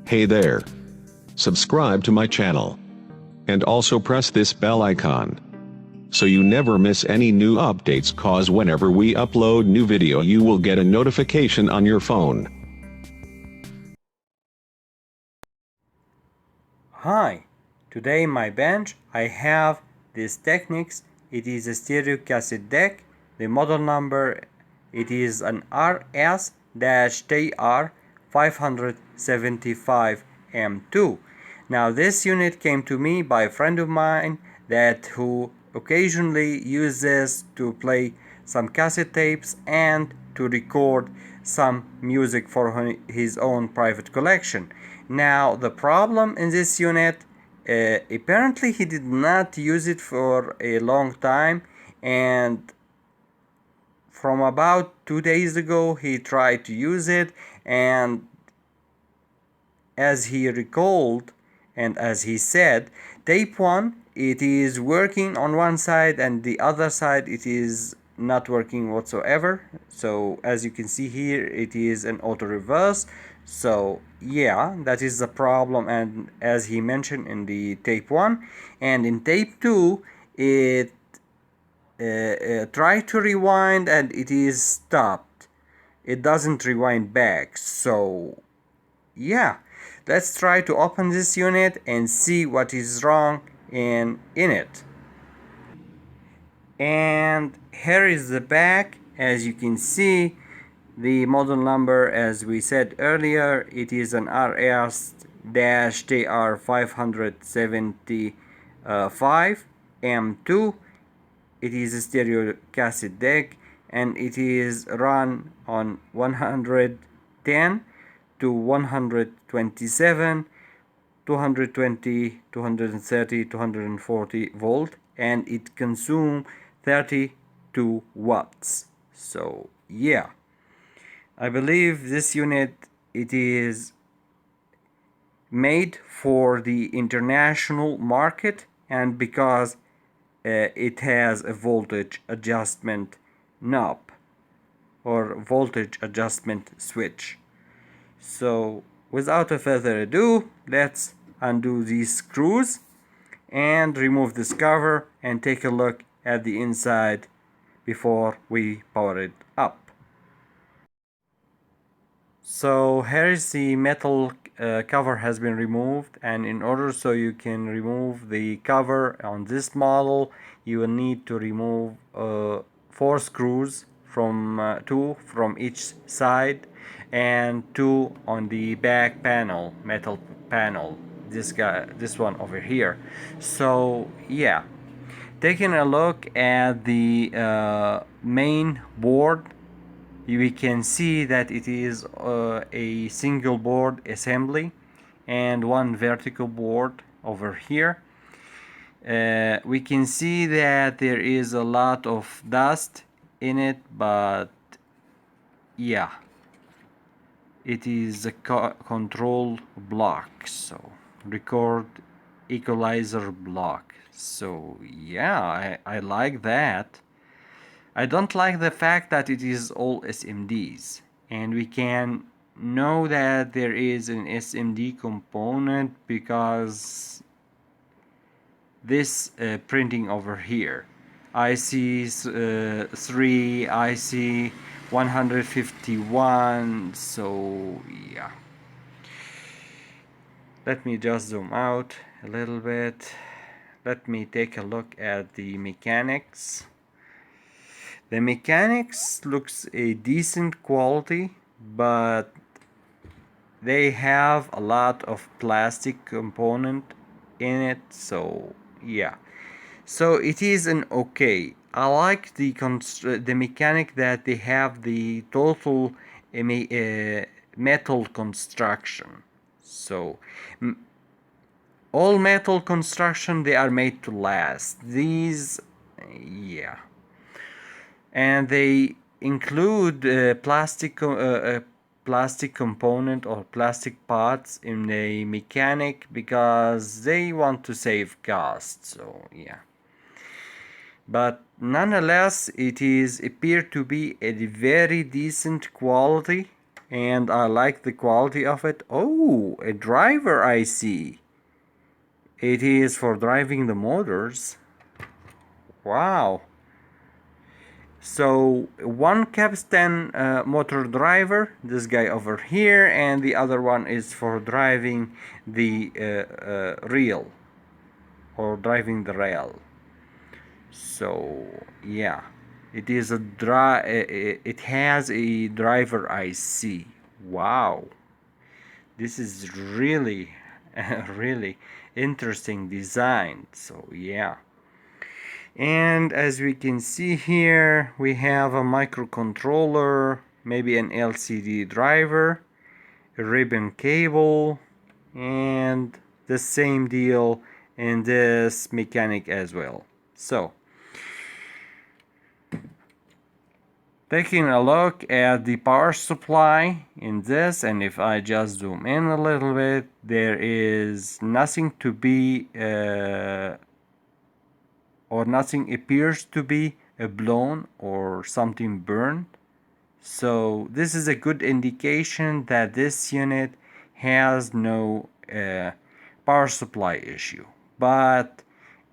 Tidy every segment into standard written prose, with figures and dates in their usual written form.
Hey there. Subscribe to my channel. And also press this bell icon, so you never miss any new updates, cause whenever we upload new video you will get a notification on your phone. Hi, today in my bench I have this Technics. It is a stereo cassette deck. The model number, it is an RS-TR575M2. Now this unit came to me by a friend of mine who occasionally uses to play some cassette tapes and to record some music for his own private collection. Now the problem in this unit, apparently he did not use it for a long time, and from about 2 days ago he tried to use it, and as he recalled and as he said, tape 1 it is working on one side and the other side it is not working whatsoever. So as you can see here, it is an auto reverse. So yeah, that is the problem, and as he mentioned in the tape 1, and in tape 2 it tried to rewind and it is stopped. It doesn't rewind back. So yeah, let's try to open this unit and see what is wrong in it. And here is the back. As you can see, the model number, as we said earlier, it is an RS-TR575M2. It is a stereo cassette deck, and it is run on 110 to 127, 220, 230, 240 volt, and it consumes 32 watts. So yeah, I believe this unit, it is made for the international market, and because it has a voltage adjustment knob or voltage adjustment switch. So without a further ado, let's undo these screws and remove this cover and take a look at the inside before we power it up. So here is the metal cover has been removed, and in order so you can remove the cover on this model, you will need to remove 4 screws from 2 from each side and 2 on the back panel, metal panel, this one over here. So yeah, taking a look at the main board, we can see that it is a single board assembly and one vertical board over here. We can see that there is a lot of dust in it, but yeah, it is a control block, so record equalizer block. So yeah, I like that. I don't like the fact that it is all SMDs, and we can know that there is an SMD component because this printing over here, IC 3, IC 151. So yeah, let me just zoom out a little bit. Let me take a look at the mechanics. The mechanics looks a decent quality, but they have a lot of plastic component in it. So yeah, so it is an okay. I like the mechanic that they have the total metal construction. So all metal construction, they are made to last. These, yeah, and they include plastic component or plastic parts in the mechanic because they want to save cost. So yeah, but nonetheless it is appear to be a very decent quality, and I like the quality of it. Oh, a driver IC. It is for driving the motors. Wow. So one capstan motor driver, this guy over here, and the other one is for driving the reel, or driving the rail. So yeah, it is a it has a driver IC. Wow, this is really really interesting design. So yeah. And as we can see here, we have a microcontroller, maybe an LCD driver, a ribbon cable, and the same deal in this mechanic as well. So, taking a look at the power supply in this, and if I just zoom in a little bit, there is nothing to be or nothing appears to be blown or something burned. So this is a good indication that this unit has no power supply issue. But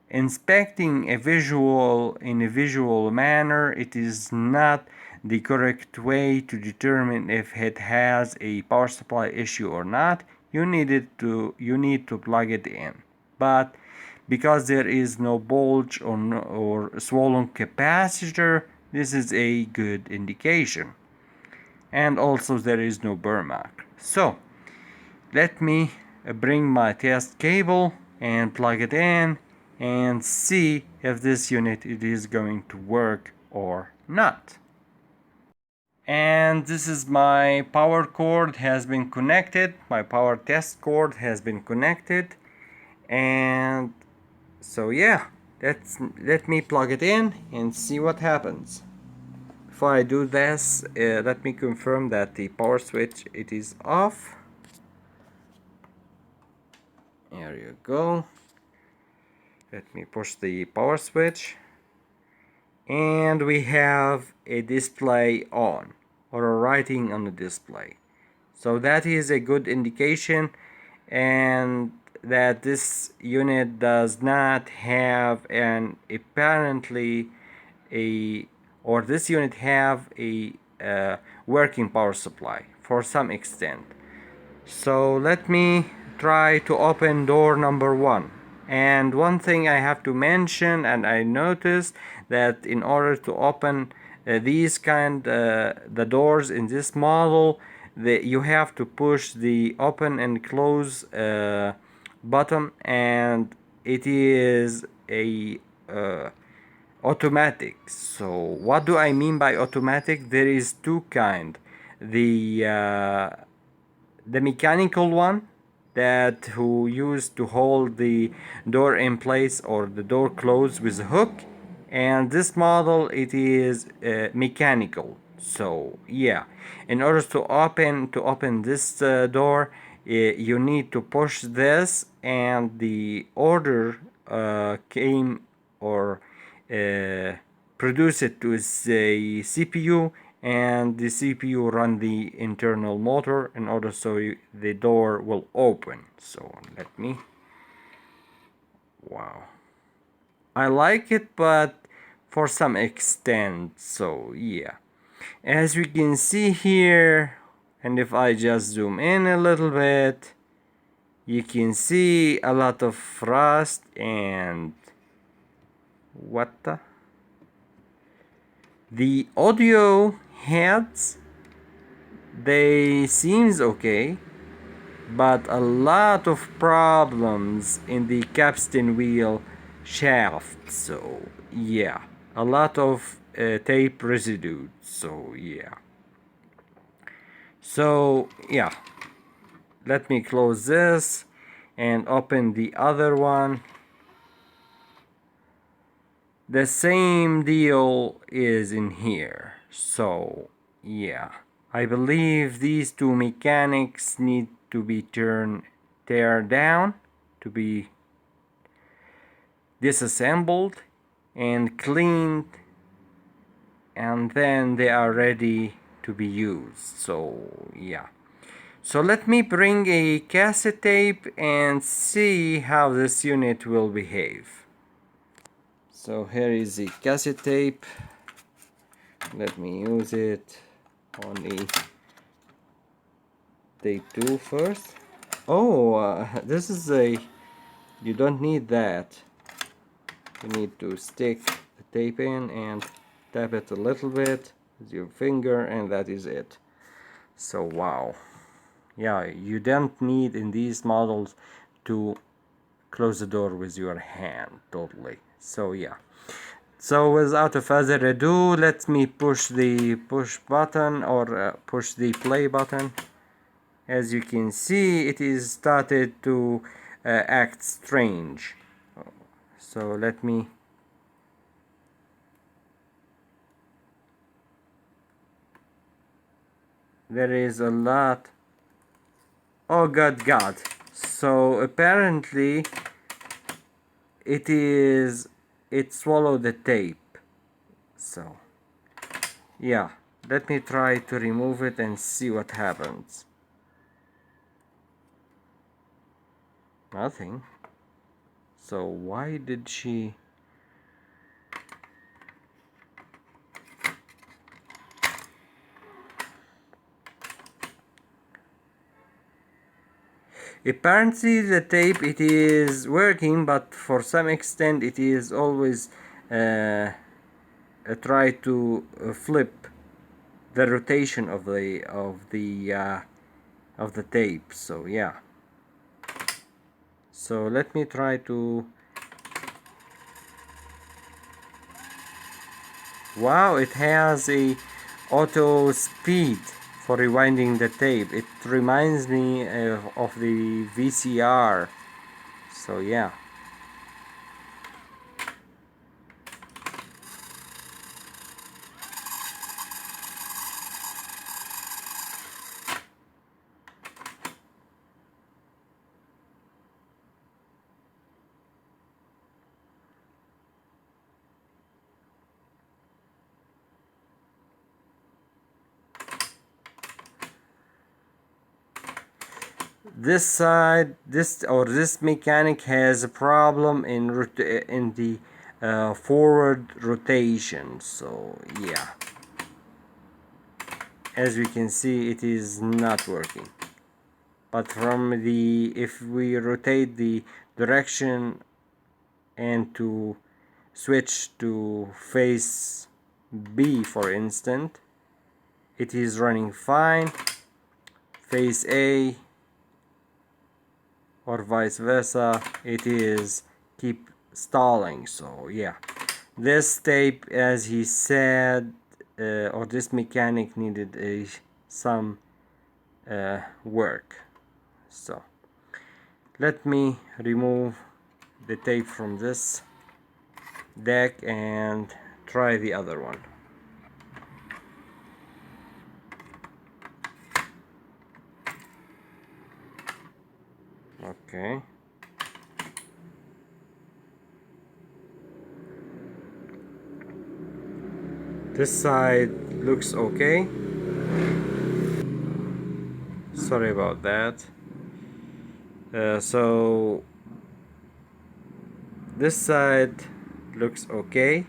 inspecting a visual in a visual manner, it is not the correct way to determine if it has a power supply issue or not. You need to plug it in. But because there is no bulge or swollen capacitor, this is a good indication. And also there is no burn mark. So let me bring my test cable and plug it in and see if this unit it is going to work or not. And this is my power cord has been connected, my power test cord has been connected, and so yeah, let me plug it in and see what happens. Before I do this, let me confirm that the power switch it is off. There you go. Let me push the power switch, and we have a display on, or a writing on the display. So that is a good indication, and that this unit does not have an apparently a or this unit have a working power supply for some extent. So let me try to open door number 1. And one thing I have to mention, and I noticed that in order to open these the doors in this model, you have to push the open and close button, and it is a automatic. So what do I mean by automatic? There is two kind. The mechanical one that who used to hold the door in place or the door closed with a hook, and this model it is mechanical. So yeah, in order to open this door, you need to push this, and the order came or produce it to the CPU, and the CPU run the internal motor in order so the door will open. So let me, wow, I like it, but for some extent. So yeah, as we can see here, and if I just zoom in a little bit, you can see a lot of rust and what the audio heads, they seems okay, but a lot of problems in the capstan wheel shaft. So yeah, a lot of tape residue. So yeah, let me close this and open the other one. The same deal is in here. So yeah, I believe these two mechanics need to be tear down, to be disassembled and cleaned, and then they are ready to be used. So yeah, so let me bring a cassette tape and see how this unit will behave. So here is the cassette tape. Let me use it on a tape 2 first. Oh, this is a, you don't need that. You need to stick the tape in and tap it a little bit with your finger, and that is it. So wow, yeah, you don't need in these models to close the door with your hand totally. So yeah, so without further ado, let me push the push button, or push the play button. As you can see, it is started to act strange. So let me, there is a lot. Oh god. So apparently it swallowed the tape. So yeah, let me try to remove it and see what happens. Nothing. So why did she? Apparently the tape, it is working, but for some extent it is always try to flip the rotation of the tape. So yeah, so let me try to, wow, it has a auto speed for rewinding the tape. It reminds me of the VCR. So yeah, this side, this mechanic has a problem in the forward rotation. So yeah, as we can see, it is not working. But from the, if we rotate the direction and to switch to face B, for instance, it is running fine. Face A, or vice versa, it is keep stalling. So yeah, this tape, as he said, or this mechanic needed some work. So let me remove the tape from this deck and try the other one. Okay, this side looks okay. Sorry about that. So this side looks okay,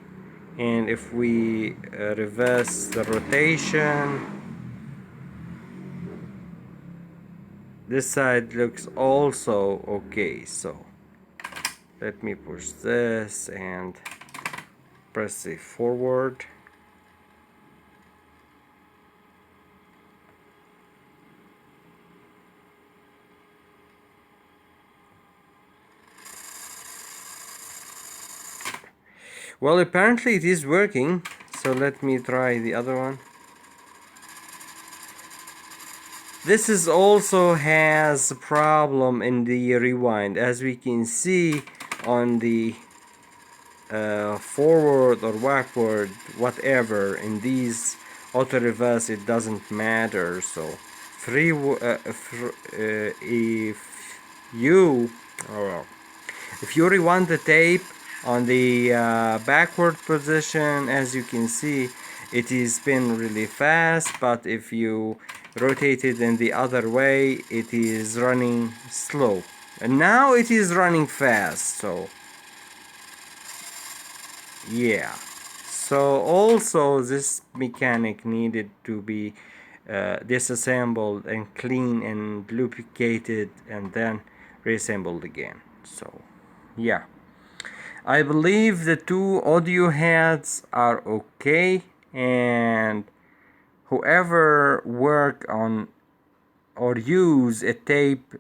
and if we reverse the rotation, this side looks also okay. So let me push this and press it forward. Well, apparently it is working, so let me try the other one. This is also has a problem in the rewind, as we can see on the forward or backward, whatever, in these auto reverse, it doesn't matter. So if you rewind the tape on the backward position, as you can see, it is spin really fast, but if you rotate it in the other way, it is running slow. And now it is running fast, so yeah. So also this mechanic needed to be disassembled and cleaned and lubricated and then reassembled again. So yeah, I believe the two audio heads are okay, and whoever work on or use a tape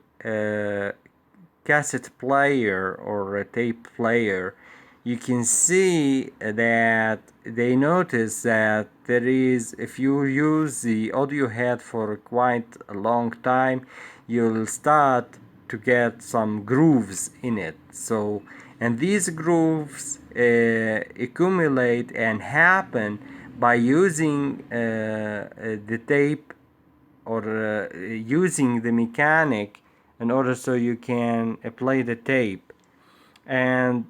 cassette player or a tape player, you can see that they notice that there is, if you use the audio head for quite a long time, you'll start to get some grooves in it. So, and these grooves accumulate and happen by using the tape or using the mechanic in order so you can apply the tape, and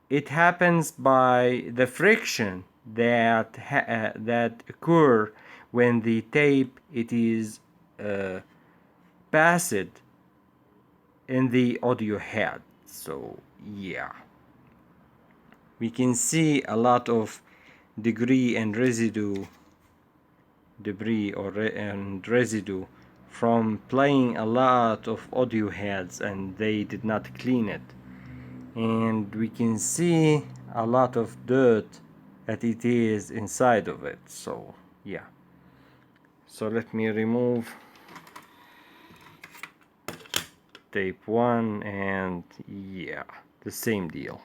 it happens by the friction that that occur when the tape it is passed in the audio head. So yeah, we can see a lot of debris and residue from playing a lot of audio heads, and they did not clean it, and we can see a lot of dirt that it is inside of it. So yeah, so let me remove tape 1, and yeah, the same deal.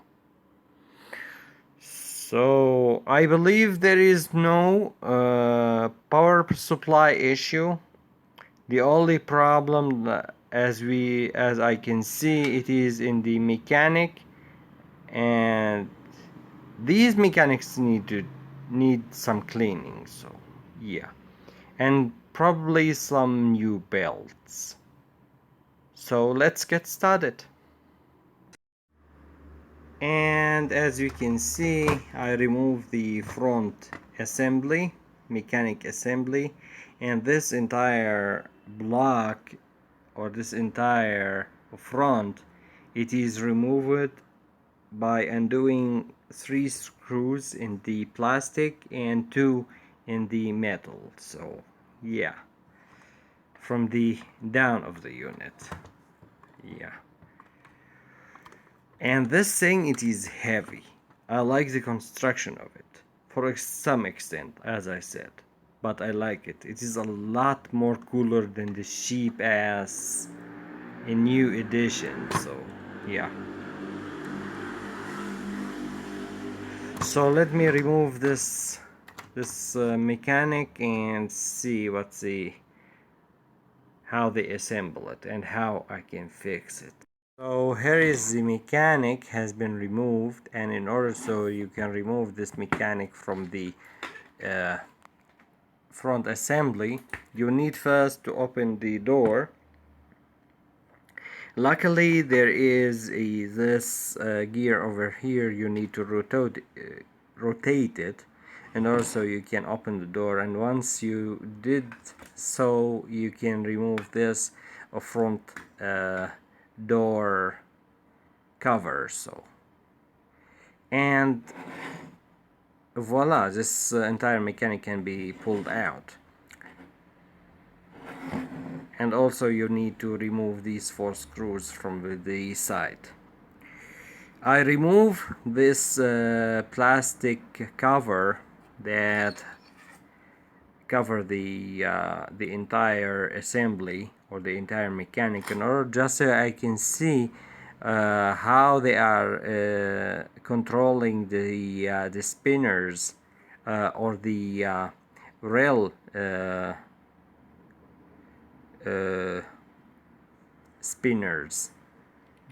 So I believe there is no power supply issue. The only problem, as I can see, it is in the mechanic, and these mechanics need some cleaning. So yeah, and probably some new belts. So let's get started. And as you can see, I removed the front assembly, mechanic assembly, and this entire block or this entire front, it is removed by undoing 3 screws in the plastic and 2 in the metal. So yeah, from the down of the unit. Yeah, and this thing, it is heavy. I like the construction of it for some extent, as I said, but I like it. It is a lot more cooler than the cheap ass a new edition. So yeah, so let me remove this mechanic and see how they assemble it and how I can fix it. So here is the mechanic has been removed, and in order so you can remove this mechanic from the front assembly, you need first to open the door. Luckily there is this gear over here. You need to rotate it, and also you can open the door, and once you did so, you can remove this front door cover. So, and voila, this entire mechanic can be pulled out. And also you need to remove these 4 screws from the side. I remove this plastic cover that cover the entire assembly or the entire mechanic, in order just so I can see how they are controlling the spinners or the rail spinners,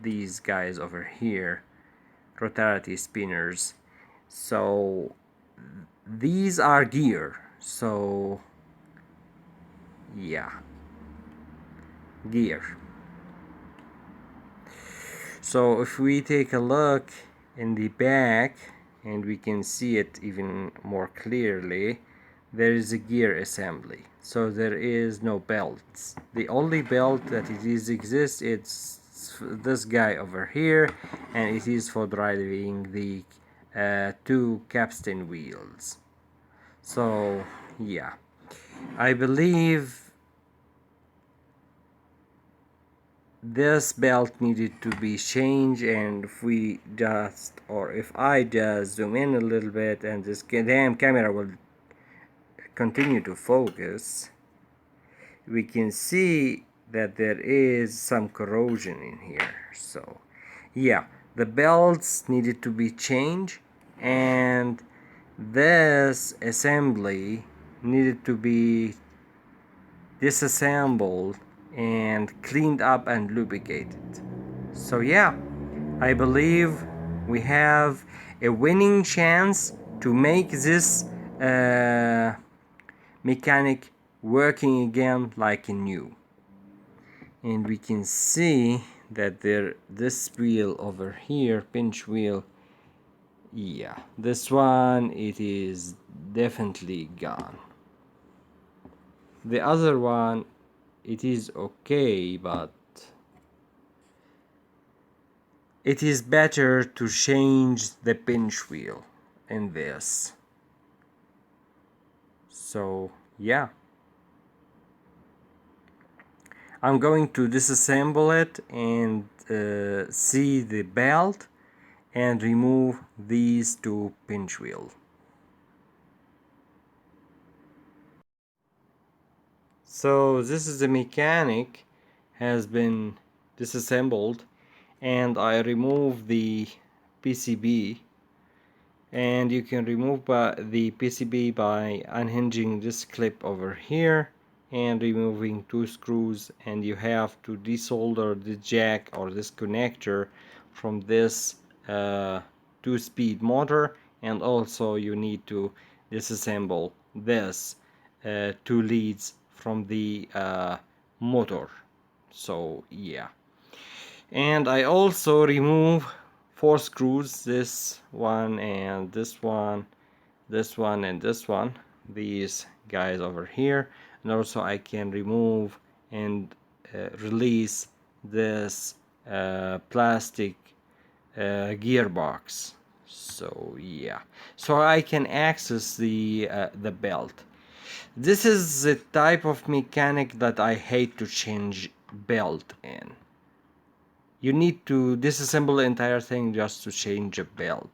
these guys over here, rotary spinners. So these are gear. So yeah, gear. So if we take a look in the back, and we can see it even more clearly, there is a gear assembly, so there is no belts. The only belt that exists, it's this guy over here, and it is for driving the two capstan wheels. So yeah, I believe this belt needed to be changed, and if I just zoom in a little bit and this damn camera will continue to focus, we can see that there is some corrosion in here. So yeah, the belts needed to be changed, and this assembly needed to be disassembled and cleaned up and lubricated. So yeah, I believe we have a winning chance to make this mechanic working again like new. And we can see that this wheel over here, pinch wheel, yeah, this one, it is definitely gone. The other one, it is okay, but it is better to change the pinch wheel in this. So yeah, I'm going to disassemble it and see the belt and remove these two pinch wheels. So this is the mechanic has been disassembled, and I remove the PCB, and you can remove the PCB by unhinging this clip over here and removing two screws, and you have to desolder the jack or this connector from this 2-speed motor, and also you need to disassemble this two leads from the motor. So yeah, and I also remove 4 screws, this one and this one, this one and this one, these guys over here, and also I can remove and release this plastic gearbox. So yeah, so I can access the belt. This is the type of mechanic that I hate to change belt in. You need to disassemble the entire thing just to change a belt.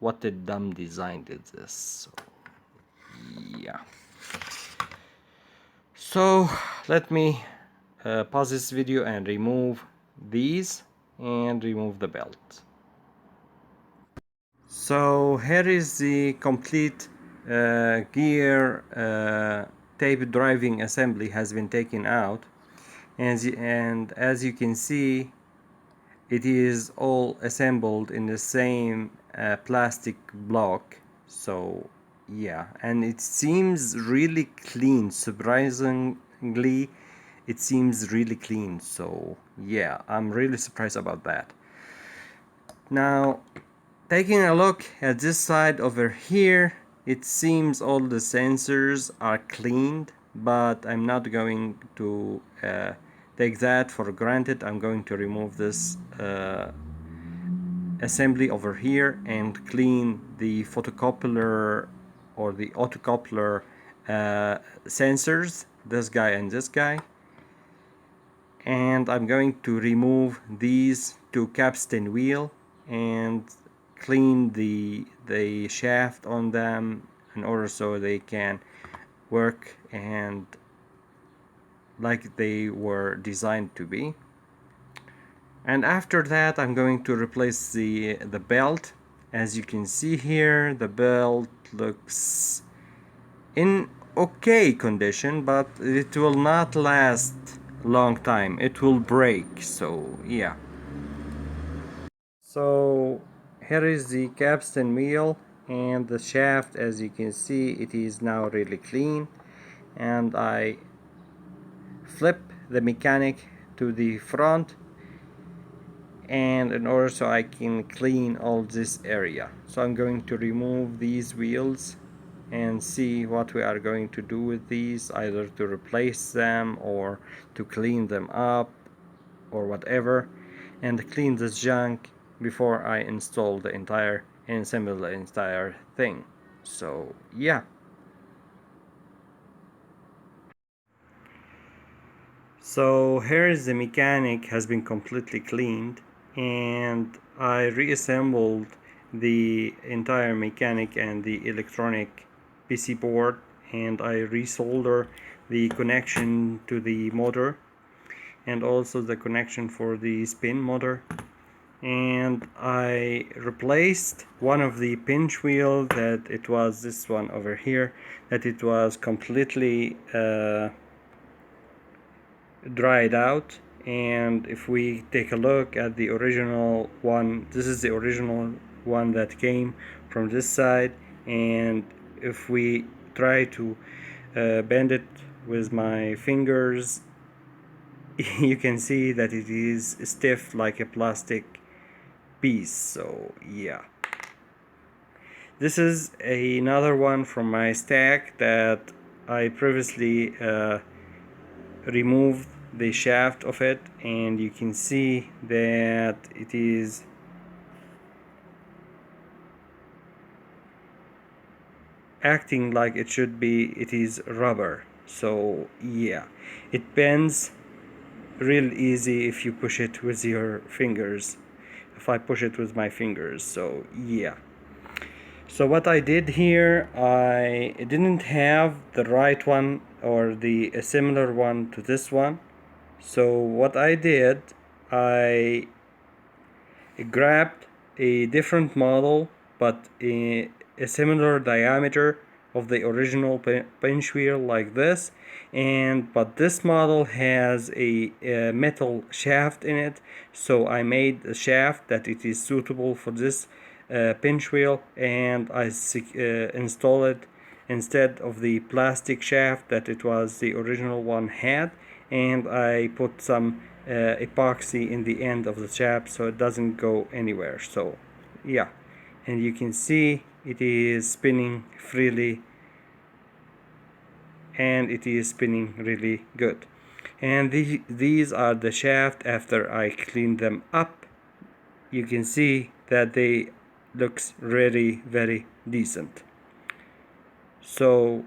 What a dumb design did this. So, yeah. So let me pause this video and remove these and remove the belt. So here is the complete gear tape driving assembly has been taken out, and as you can see, it is all assembled in the same plastic block. So yeah, and it seems really clean. Surprisingly, it seems really clean. So yeah, I'm really surprised about that. Now, taking a look at this side over here, it seems all the sensors are cleaned, but I'm not going to take that for granted. I'm going to remove this assembly over here and clean the photocoupler or the autocoupler sensors, this guy and this guy. And I'm going to remove these two capstan wheel and clean the shaft on them in order so they can work and like they were designed to be. And after that, I'm going to replace the belt. As you can see here, the belt looks in okay condition, but it will not last long time. It will break. So yeah. So here is the capstan wheel and the shaft. As you can see, it is now really clean, and I flip the mechanic to the front, and in order so I can clean all this area. So I'm going to remove these wheels and see what we are going to do with these, either to replace them or to clean them up or whatever, and clean this junk before I install the entire and assemble the entire thing. So yeah. So here is the mechanic has been completely cleaned, and I reassembled the entire mechanic and the electronic PC board, and I resolder the connection to the motor and also the connection for the spin motor, and I replaced one of the pinch wheel that it was this one over here, that it was completely dried out. And if we take a look at the original one, this is the original one that came from this side, and if we try to bend it with my fingers, you can see that it is stiff like a plastic piece. So yeah, this is another one from my stack that I previously removed the shaft of it, and you can see that it is acting like it should be. It is rubber, so yeah, it bends real easy if you push it with your fingers, if I push it with my fingers. So yeah, so what I did here, I didn't have the right one or the a similar one to this one. So what I did, I grabbed a different model but a similar diameter of the original pinch wheel like this, and but this model has a metal shaft in it, so I made a shaft that it is suitable for this pinch wheel, and I install it instead of the plastic shaft that it was the original one had, and I put some epoxy in the end of the shaft so it doesn't go anywhere. So yeah, and you can see it is spinning freely, and it is spinning really good. And these are the shaft after I cleaned them up. You can see that they looks really very decent. So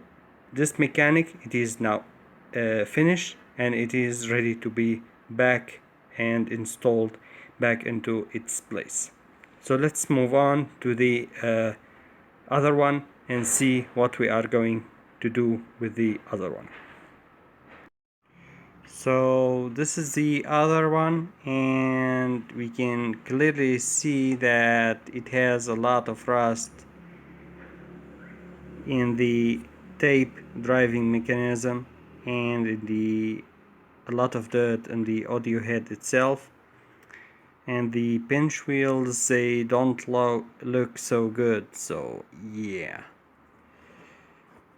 this mechanic, it is now finished, and it is ready to be back and installed back into its place. So let's move on to the other one and see what we are going to do with the other one. So this is the other one, and we can clearly see that it has a lot of rust in the tape driving mechanism, and in the a lot of dirt in the audio head itself, and the pinch wheels, they don't look so good. So yeah,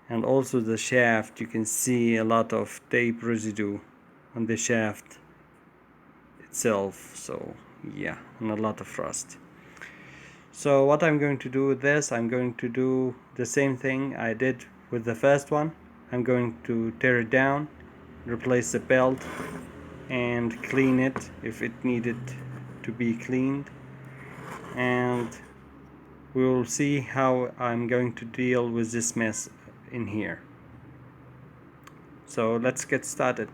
and also the shaft, you can see a lot of tape residue on the shaft itself. So yeah, and a lot of rust. So what I'm going to do with this, I'm going to do the same thing I did with the first one. I'm going to tear it down, replace the belt, and clean it if it needed to be cleaned, and we will see how I'm going to deal with this mess in here. So let's get started.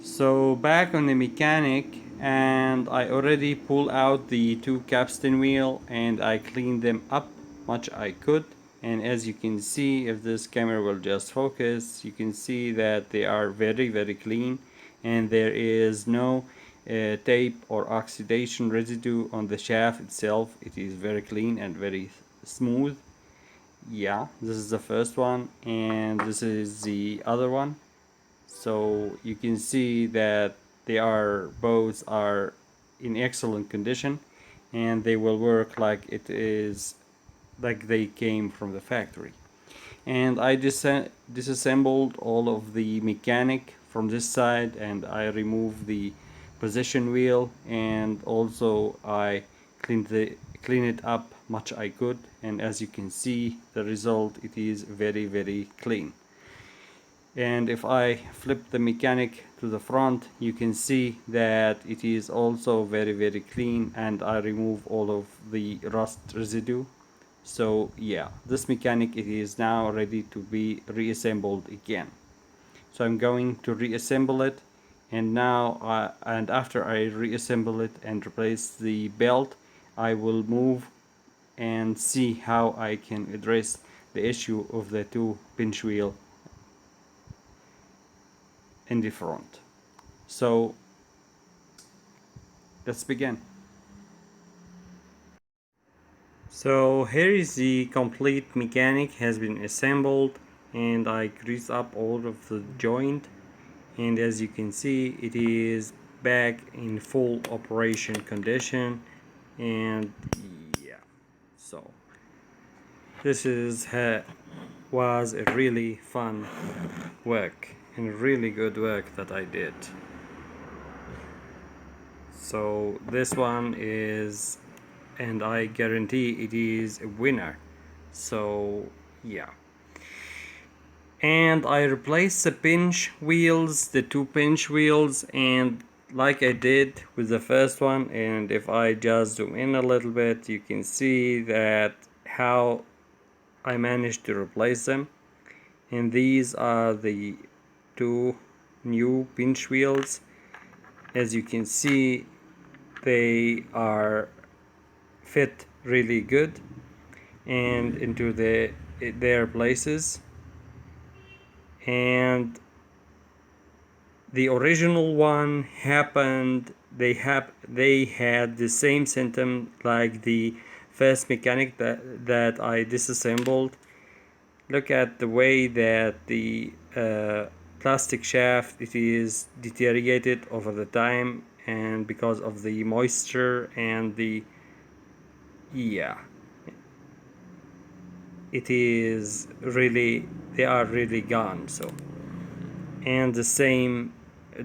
So back on the mechanic, and I already pulled out the two capstan wheel and I cleaned them up much I could. And as you can see, if this camera will just focus, you can see that they are very very clean, and there is no tape or oxidation residue on the shaft itself. It is very clean and very smooth. Yeah, this is the first one, and this is the other one. So you can see that they are both are in excellent condition, and they will work like it is, like they came from the factory. And I disassembled all of the mechanic from this side, and I removed the position wheel, and also I cleaned it up much I could, and as you can see the result, it is very clean. And if I flip the mechanic to the front, you can see that it is also very clean, and I remove all of the rust residue. So yeah, this mechanic, it is now ready to be reassembled again. So I'm going to reassemble it, and now and after I reassemble it and replace the belt, I will move and see how I can address the issue of the two pinch wheel in the front. So let's begin. So here is the complete mechanic has been assembled, and I grease up all of the joint, and as you can see it is back in full operation condition. And yeah, so this was a really fun work and really good work that I did. So this one is, and I guarantee it is a winner. So yeah, and I replaced the pinch wheels, the two pinch wheels, and like I did with the first one, and if I just zoom in a little bit, you can see that how I managed to replace them. And these are the two new pinch wheels. As you can see, they are fit really good and into their places. And the original one happened, they had the same symptom like the first mechanic that I disassembled. Look at the way that the plastic shaft, it is deteriorated over the time, and because of the moisture and the, yeah, it is really, they are really gone. So, and the same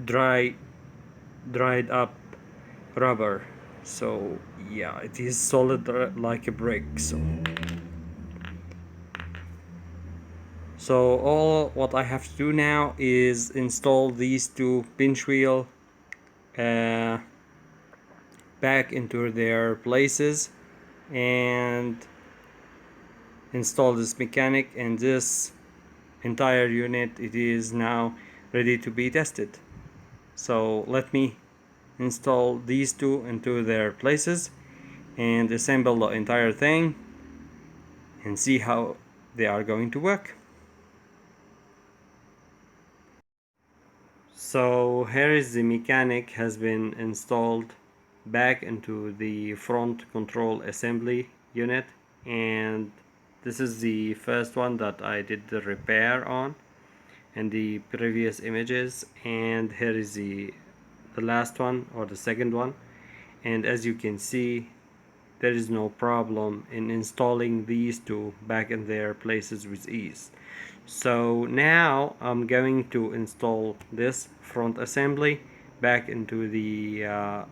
dried up rubber. So yeah, it is solid like a brick. So all what I have to do now is install these two pinch wheel back into their places, and install this mechanic, and this entire unit, it is now ready to be tested. So let me install these two into their places and assemble the entire thing and see how they are going to work. So here is the mechanic has been installed back into the front control assembly unit, and this is the first one that I did the repair on in the previous images, and here is the last one, or the second one. And as you can see, there is no problem in installing these two back in their places with ease. So now I'm going to install this front assembly back into the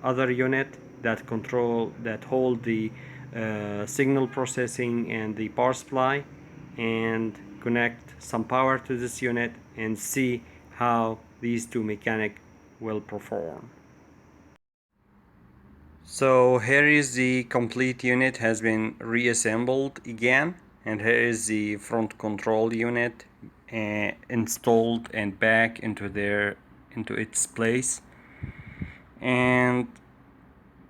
other unit that hold the signal processing and the power supply, and connect some power to this unit and see how these two mechanic will perform. So here is the complete unit has been reassembled again, and here is the front control unit installed and back into its place. And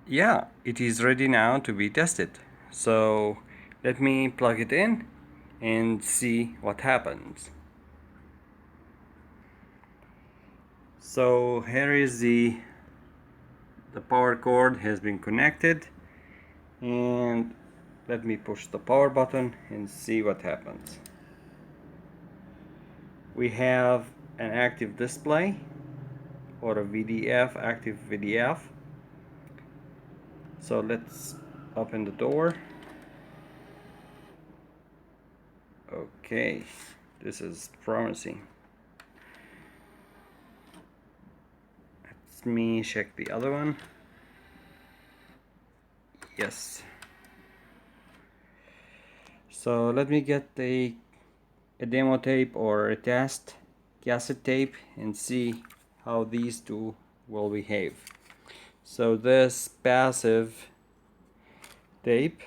yeah, it is ready now to be tested. So let me plug it in and see what happens. So here is the power cord has been connected, and let me push the power button and see what happens. We have an active display, or a VDF, active VDF. So let's open the door. Okay, this is promising. Let me check the other one. Yes. So let me get a demo tape or a test cassette tape and see how these two will behave. So this passive tape,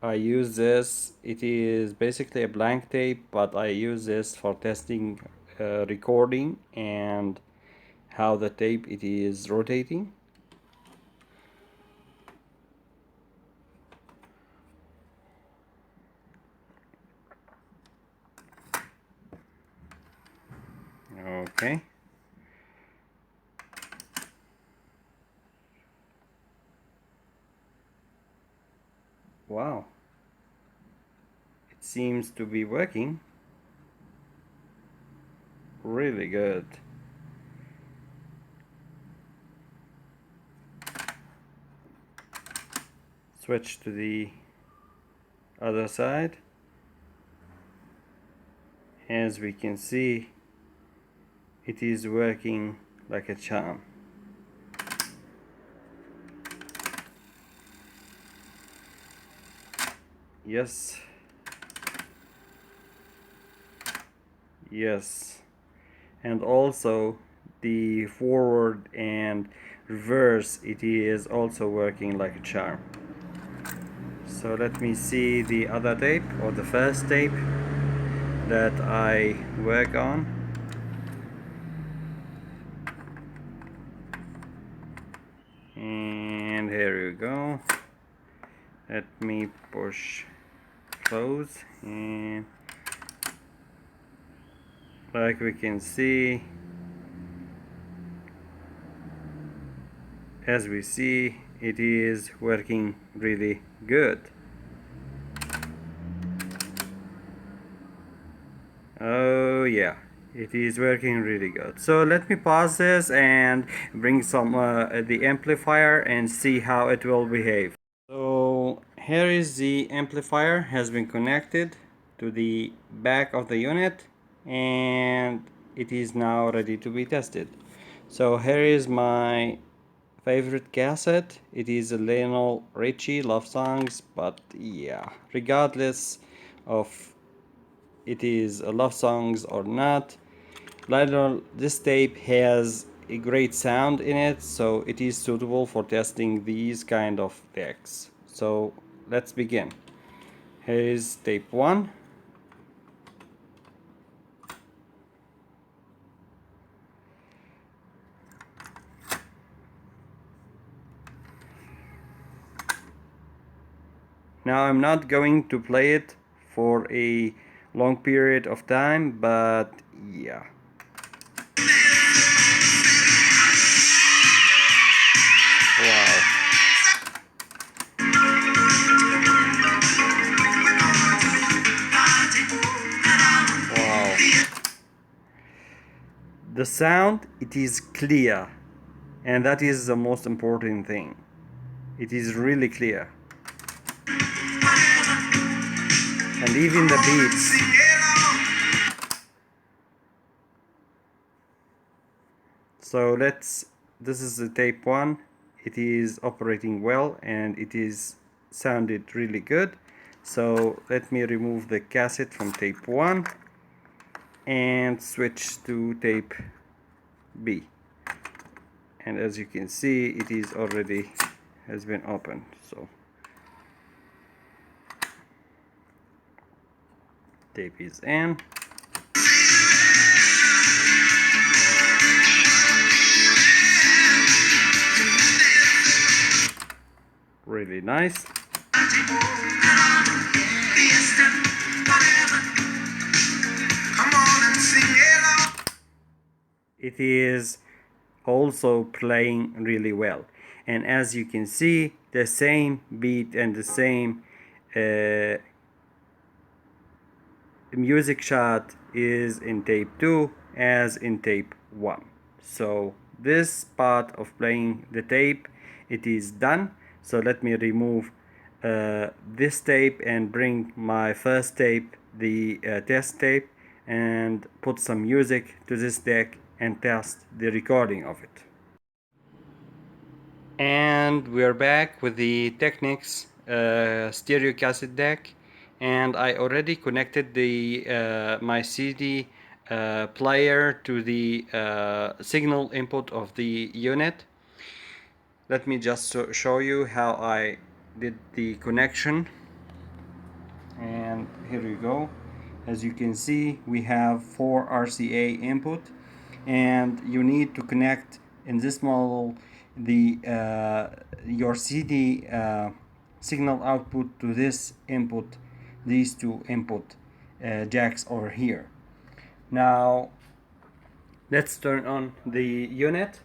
I use this, it is basically a blank tape, but I use this for testing recording and how the tape it is rotating. Okay. Wow. It seems to be working really good. Switch to the other side. As we can see, it is working like a charm. Yes. Yes. And also the forward and reverse, it is also working like a charm. So let me see the other tape, or the first tape that I work on. And here you go. Let me push close, and like we can see, as we see, it is working really good. Oh yeah, it is working really good. So let me pause this and bring some the amplifier and see how it will behave. So here is the amplifier has been connected to the back of the unit, and it is now ready to be tested. So here is my favorite cassette. It is a Lionel Richie Love Songs, but yeah, regardless of it is a love songs or not, Lionel, this tape has a great sound in it, so it is suitable for testing these kind of decks. So let's begin. Here is tape 1. Now I'm not going to play it for a long period of time, but yeah. Wow. Wow. The sound, it is clear, and that is the most important thing. It is really clear. And even the beats. So this is the tape 1. It is operating well and it is sounded really good. So let me remove the cassette from tape 1 and switch to tape B. And as you can see, it is already has been opened. So tape is in. Really nice. It is also playing really well, and as you can see, the same beat and the same music shot is in tape 2 as in tape 1. So this part of playing the tape, it is done. So let me remove this tape and bring my first tape, the test tape, and put some music to this deck and test the recording of it. And we're back with the Technics stereo cassette deck, and I already connected the my CD player to the signal input of the unit. Let me just show you how I did the connection. And here you go. As you can see, we have 4 RCA input, and you need to connect in this model the your CD signal output to this input, these two input jacks over here. Now let's turn on the unit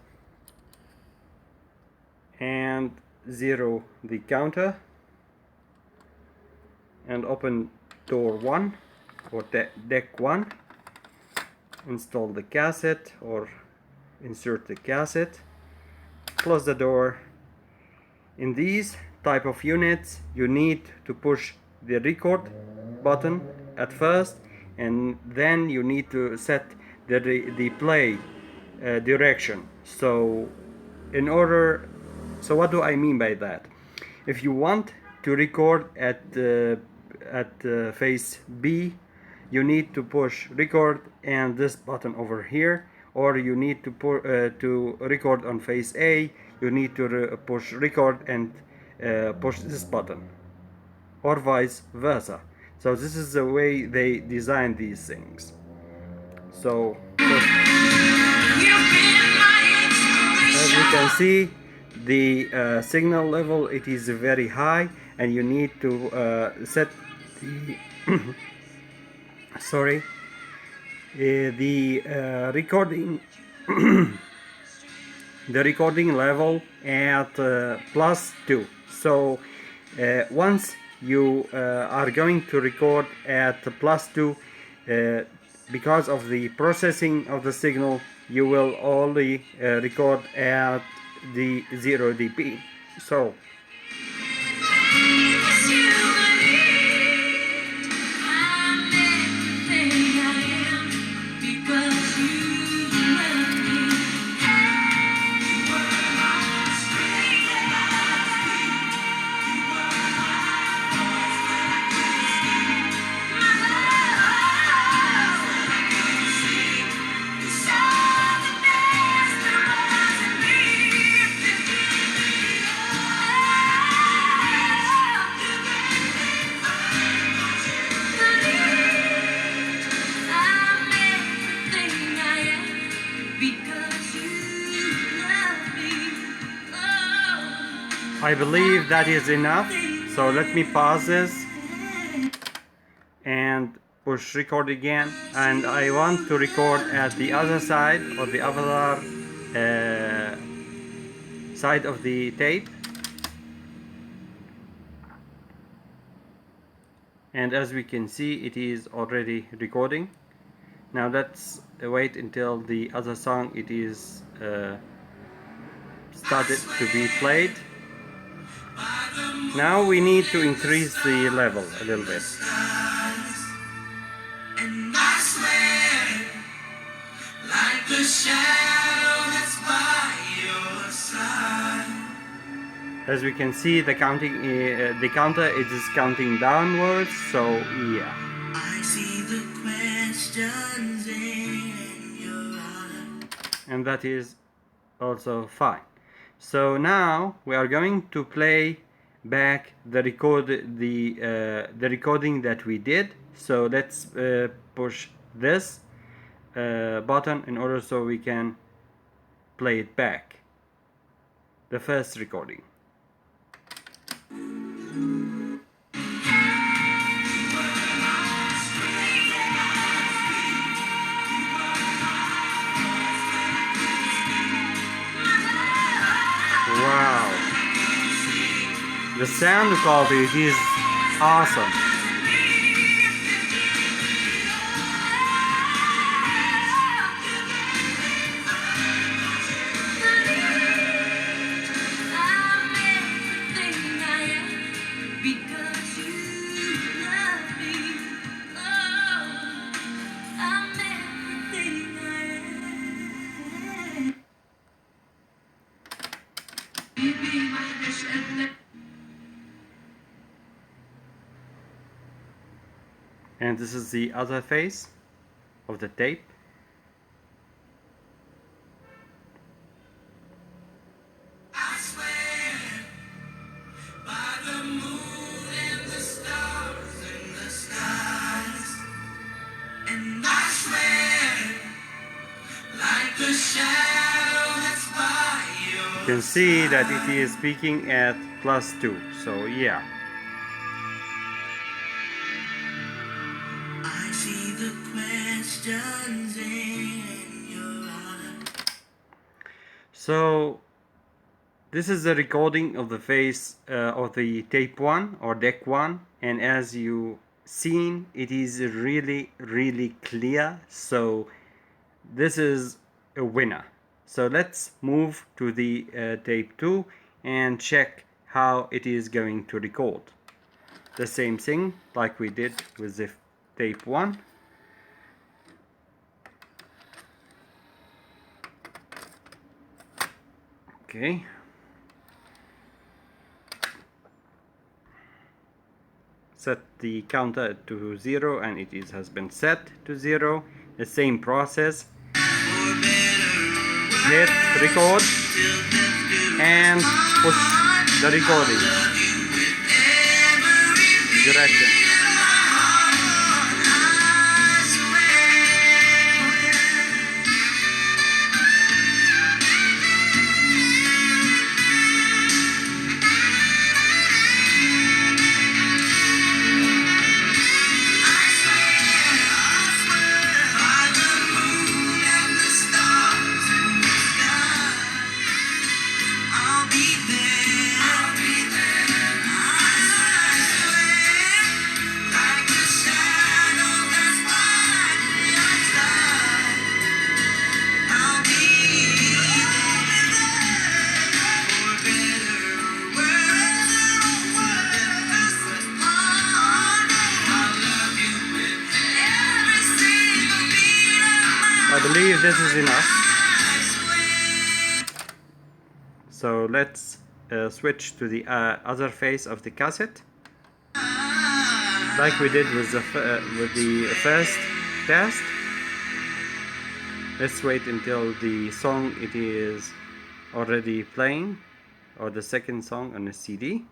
and zero the counter and open door 1 or deck 1, install the cassette or insert the cassette, close the door. In these type of units you need to push the record button at first, and then you need to set the play direction. So what do I mean by that? If you want to record at face B, you need to push record and this button over here, or you need to record on face A, you need to push record and push this button, or vice versa. So this is the way they design these things. So as you can see, the signal level, it is very high, and you need to set the sorry the recording the recording level at +2. So once you are going to record at +2, because of the processing of the signal, you will only record at the 0 dB. So I believe that is enough. So let me pause this and push record again, and I want to record at the other side, or the other side of the tape. And as we can see, it is already recording. Now let's wait until the other song it is started to be played. Now we need to increase the level a little bit. As we can see, the counter is counting downwards, so yeah. I see the questions in your eyes. And that is also fine. So now we are going to play back the recording that we did. So let's push this button in order so we can play it back, the first recording. Wow, the sound quality is awesome. And this is the other face of the tape. I swear by the moon and the stars in the skies, and I swear like the shadow that's by your You can see that it is speaking at +2, so yeah. I see the questions in your eyes. So this is the recording of the face of the tape 1 or deck 1, and as you seen, it is really clear, so this is a winner. So let's move to the tape 2 and check how it is going to record. The same thing like we did with the tape 1. Okay. Set the counter to 0, and it has been set to 0. The same process. Hit record and push the recording direction. I believe this is enough. So let's switch to the other face of the cassette, like we did with the first test. Let's wait until the song it is already playing, or the second song on the CD.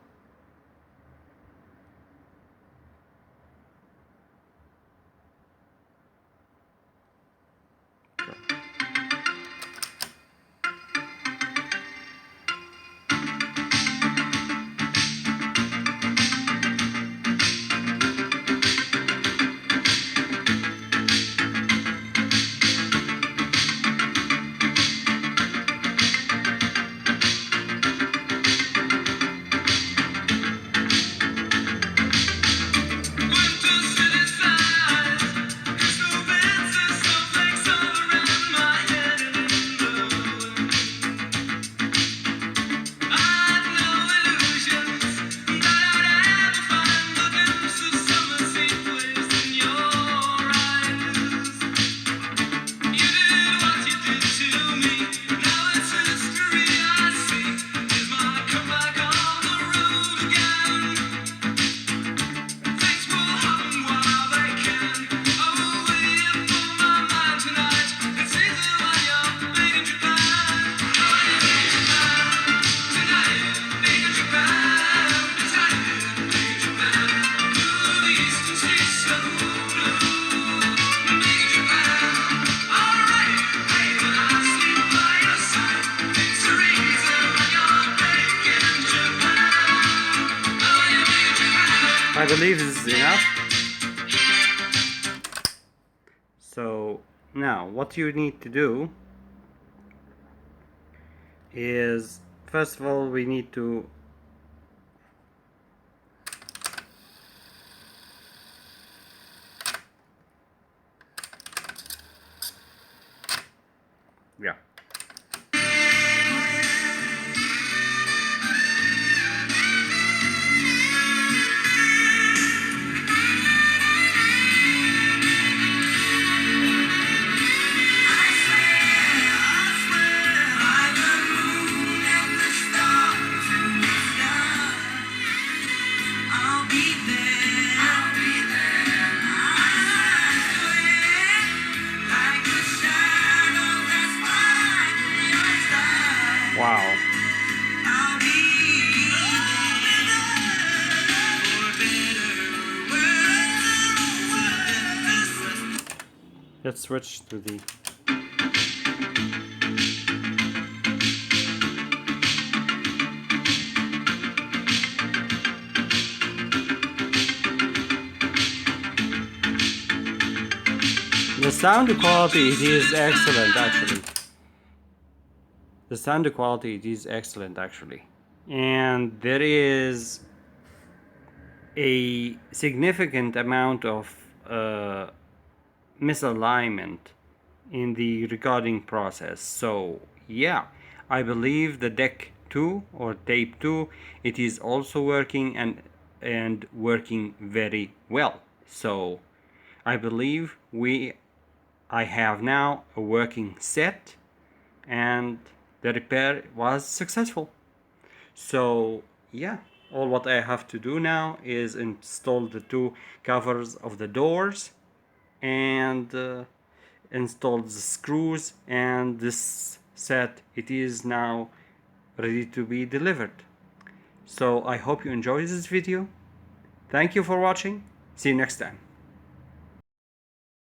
I believe this is enough. So now what you need to do is, first of all, we need to yeah. Wow. I'll be Let's switch to the sound quality. It is excellent actually. The sound quality it is excellent actually, and there is a significant amount of misalignment in the recording process. So yeah, I believe the deck 2 or tape 2 it is also working and working very well. So I believe I have now a working set and the repair was successful. So yeah, all what I have to do now is install the 2 covers of the doors and install the screws, and this set it is now ready to be delivered. So I hope you enjoyed this video. Thank you for watching. See you next time.